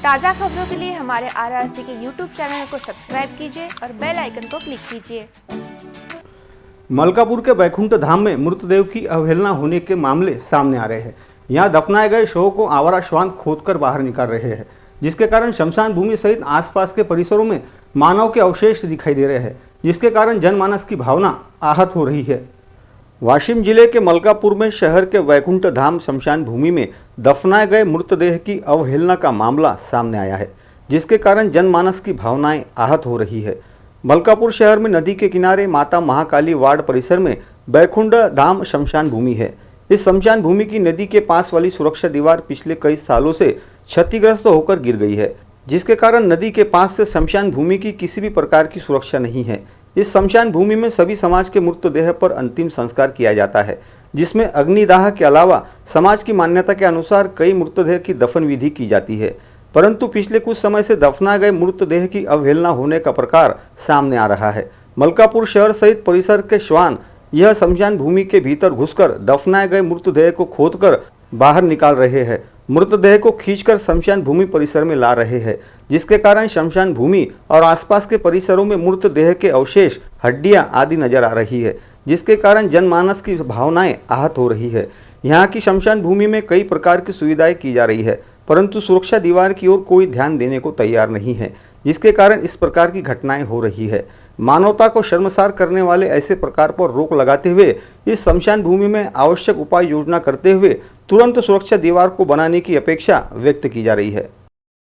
ताज़ा खबरों के लिए हमारे RRC के YouTube चैनल को सब्सक्राइब कीजिए और बेल आइकन को क्लिक कीजिए। मलकापुर के बैकुंठ धाम में मृतदेव की अवहेलना होने के मामले सामने आ रहे हैं। यहां दफनाए गए शवों को आवारा श्वान खोदकर बाहर निकाल रहे हैं, जिसके कारण शमशान भूमि सहित आसपास के परिसरों में मानव के अवशेष दिखाई दे रहे हैं, जिसके कारण जनमानस की भावना आहत हो रही है। वाशिम जिले के मलकापुर में शहर के बैकुंठ धाम शमशान भूमि में दफनाए गए मृतदेह की अवहेलना का मामला सामने आया है, जिसके कारण जनमानस की भावनाएं आहत हो रही है। मलकापुर शहर में नदी के किनारे माता महाकाली वार्ड परिसर में बैकुंठ धाम शमशान भूमि है। इस शमशान भूमि की नदी के पास वाली सुरक्षा दीवार पिछले कई सालों से क्षतिग्रस्त होकर गिर गई है, जिसके कारण नदी के पास से शमशान भूमि की किसी भी प्रकार की सुरक्षा नहीं है। इस शमशान भूमि में सभी समाज के मृतदेह पर अंतिम संस्कार किया जाता है, जिसमें अग्निदाह के अलावा समाज की मान्यता के अनुसार कई मृतदेह की दफन विधि की जाती है। परंतु पिछले कुछ समय से दफना गए मृतदेह की अवहेलना होने का प्रकार सामने आ रहा है। मलकापुर शहर सहित परिसर के श्वान यह शमशान भूमि के भीतर घुसकर दफनाए गए मृतदेह को खोदकर बाहर निकाल रहे हैं, मृतदेह को खींचकर शमशान भूमि परिसर में ला रहे हैं, जिसके कारण शमशान भूमि और आसपास के परिसरों में मृतदेह के अवशेष, हड्डियां आदि नजर आ रही है, जिसके कारण जनमानस की भावनाएं आहत हो रही है। यहाँ की शमशान भूमि में कई प्रकार की सुविधाएं की जा रही है, परंतु सुरक्षा दीवार की ओर कोई ध्यान देने को तैयार नहीं है, जिसके कारण इस प्रकार की घटनाएं हो रही है। मानवता को शर्मसार करने वाले ऐसे प्रकार पर रोक लगाते हुए इस शमशान भूमि में आवश्यक उपाय योजना करते हुए तुरंत सुरक्षा दीवार को बनाने की अपेक्षा व्यक्त की जा रही है।